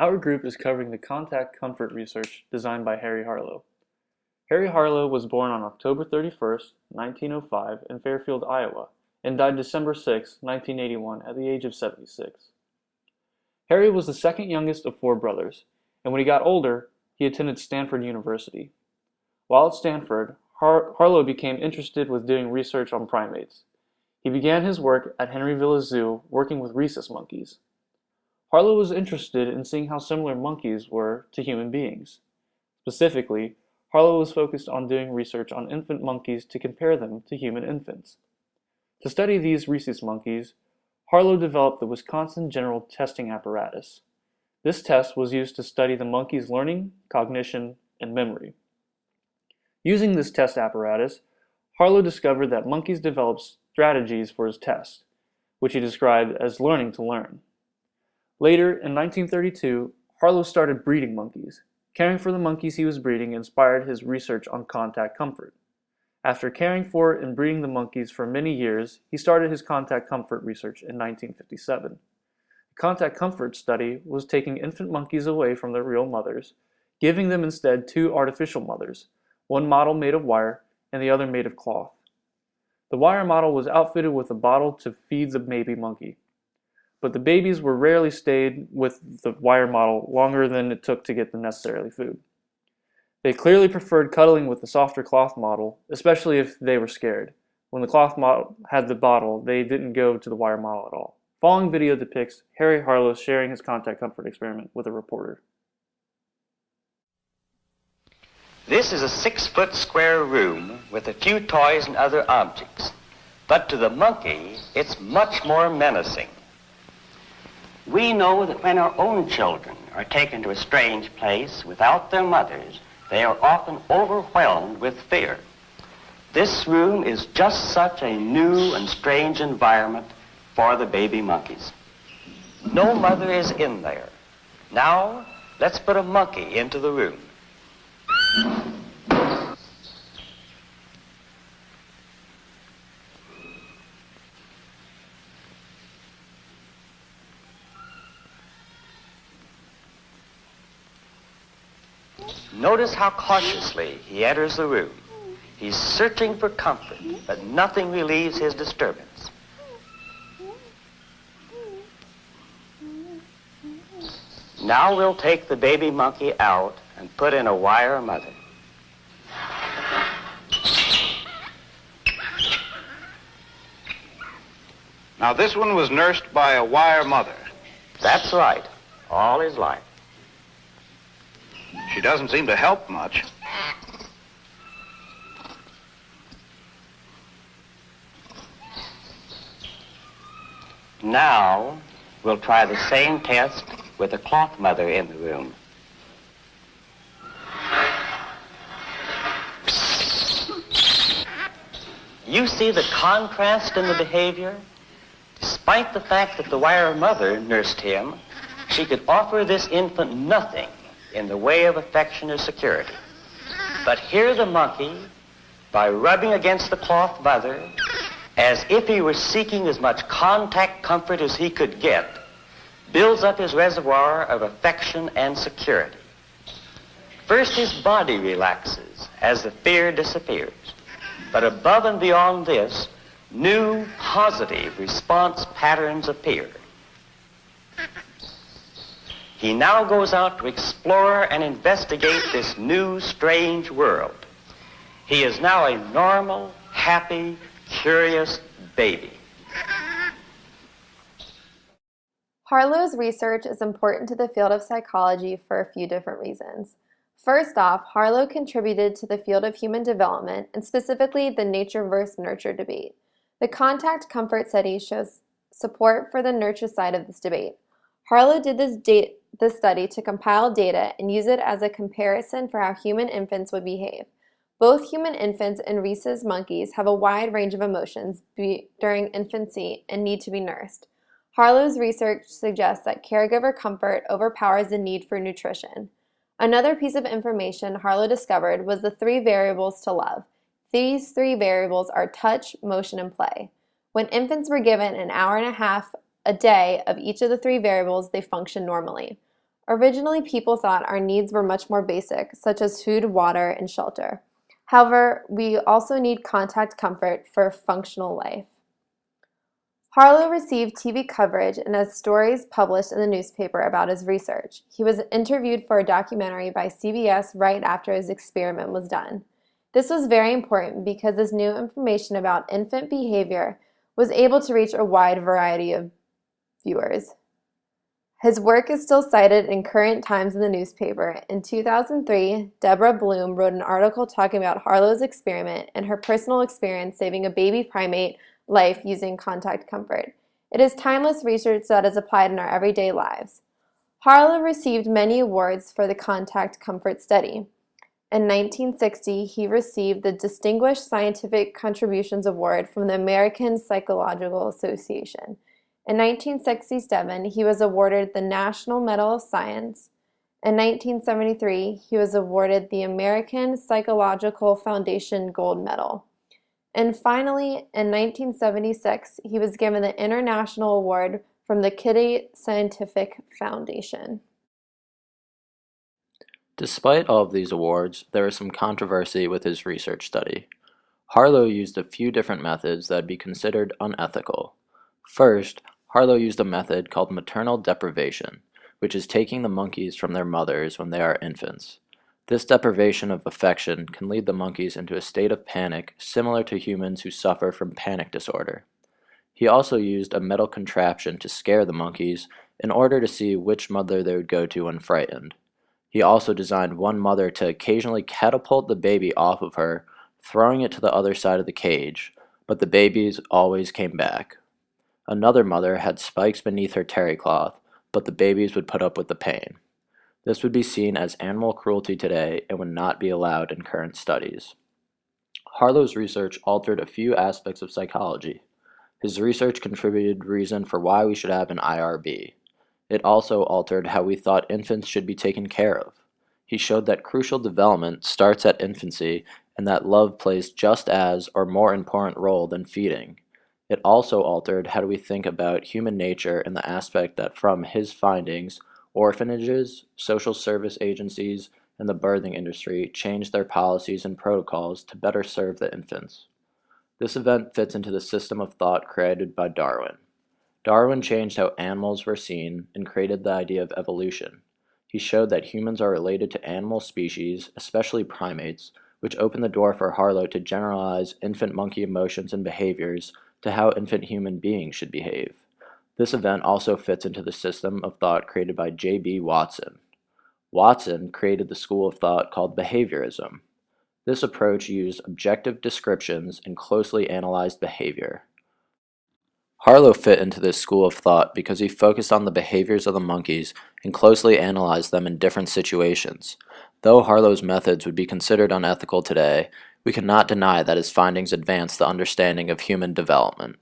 Our group is covering the contact comfort research designed by Harry Harlow. Harry Harlow was born on October 31st, 1905 in Fairfield, Iowa, and died December 6, 1981 at the age of 76. Harry was the second youngest of four brothers, and when he got older, he attended Stanford University. While at Stanford, Harlow became interested with doing research on primates. He began his work at Henry Villa's Zoo working with rhesus monkeys. Harlow was interested in seeing how similar monkeys were to human beings. Specifically, Harlow was focused on doing research on infant monkeys to compare them to human infants. To study these rhesus monkeys, Harlow developed the Wisconsin General Testing Apparatus. This test was used to study the monkey's learning, cognition, and memory. Using this test apparatus, Harlow discovered that monkeys developed strategies for his test, which he described as learning to learn. Later, in 1932, Harlow started breeding monkeys. Caring for the monkeys he was breeding inspired his research on contact comfort. After caring for and breeding the monkeys for many years, he started his contact comfort research in 1957. The contact comfort study was taking infant monkeys away from their real mothers, giving them instead two artificial mothers, one model made of wire and the other made of cloth. The wire model was outfitted with a bottle to feed the baby monkey, but the babies were rarely stayed with the wire model longer than it took to get the necessary food. They clearly preferred cuddling with the softer cloth model, especially if they were scared. When the cloth model had the bottle, they didn't go to the wire model at all. Following video depicts Harry Harlow sharing his contact comfort experiment with a reporter. This is a 6-foot square room with a few toys and other objects. But to the monkey, it's much more menacing. We know that when our own children are taken to a strange place without their mothers, they are often overwhelmed with fear. This room is just such a new and strange environment for the baby monkeys. No mother is in there. Now, let's put a monkey into the room. Notice how cautiously he enters the room. He's searching for comfort, but nothing relieves his disturbance. Now we'll take the baby monkey out and put in a wire mother. Now this one was nursed by a wire mother. That's right, all his life. She doesn't seem to help much. Now, we'll try the same test with a cloth mother in the room. You see the contrast in the behavior? Despite the fact that the wire mother nursed him, she could offer this infant nothing in the way of affection or security. But here the monkey, by rubbing against the cloth mother, as if he were seeking as much contact comfort as he could get, builds up his reservoir of affection and security. First, his body relaxes as the fear disappears. But above and beyond this, new positive response patterns appear. He now goes out to explore and investigate this new, strange world. He is now a normal, happy, curious baby. Harlow's research is important to the field of psychology for a few different reasons. First off, Harlow contributed to the field of human development, and specifically the nature versus nurture debate. The contact comfort study shows support for the nurture side of this debate. Harlow did this study to compile data and use it as a comparison for how human infants would behave. Both human infants and rhesus monkeys have a wide range of emotions during infancy and need to be nursed. Harlow's research suggests that caregiver comfort overpowers the need for nutrition. Another piece of information Harlow discovered was the 3 variables to love. These 3 variables are touch, motion, and play. When infants were given an hour and a half a day of each of the 3 variables, they functioned normally. Originally, people thought our needs were much more basic, such as food, water, and shelter. However, we also need contact comfort for functional life. Harlow received TV coverage and has stories published in the newspaper about his research. He was interviewed for a documentary by CBS right after his experiment was done. This was very important because this new information about infant behavior was able to reach a wide variety of viewers. His work is still cited in current times in the newspaper. In 2003, Deborah Bloom wrote an article talking about Harlow's experiment and her personal experience saving a baby primate life using contact comfort. It is timeless research that is applied in our everyday lives. Harlow received many awards for the contact comfort study. In 1960, he received the Distinguished Scientific Contributions Award from the American Psychological Association. In 1967, he was awarded the National Medal of Science. In 1973, he was awarded the American Psychological Foundation Gold Medal. And finally, in 1976, he was given the International Award from the Kitty Scientific Foundation. Despite all of these awards, there is some controversy with his research study. Harlow used a few different methods that would be considered unethical. First, Harlow used a method called maternal deprivation, which is taking the monkeys from their mothers when they are infants. This deprivation of affection can lead the monkeys into a state of panic similar to humans who suffer from panic disorder. He also used a metal contraption to scare the monkeys in order to see which mother they would go to when frightened. He also designed one mother to occasionally catapult the baby off of her, throwing it to the other side of the cage, but the babies always came back. Another mother had spikes beneath her terry cloth, but the babies would put up with the pain. This would be seen as animal cruelty today and would not be allowed in current studies. Harlow's research altered a few aspects of psychology. His research contributed reason for why we should have an IRB. It also altered how we thought infants should be taken care of. He showed that crucial development starts at infancy and that love plays just as or more important role than feeding. It also altered how do we think about human nature in the aspect that from his findings, orphanages, social service agencies, and the birthing industry changed their policies and protocols to better serve the infants. This event fits into the system of thought created by Darwin. Darwin changed how animals were seen and created the idea of evolution. He showed that humans are related to animal species, especially primates, which opened the door for Harlow to generalize infant monkey emotions and behaviors to how infant human beings should behave. This event also fits into the system of thought created by J.B. Watson. Watson created the school of thought called behaviorism. This approach used objective descriptions and closely analyzed behavior. Harlow fit into this school of thought because he focused on the behaviors of the monkeys and closely analyzed them in different situations. Though Harlow's methods would be considered unethical today, we cannot deny that his findings advanced the understanding of human development.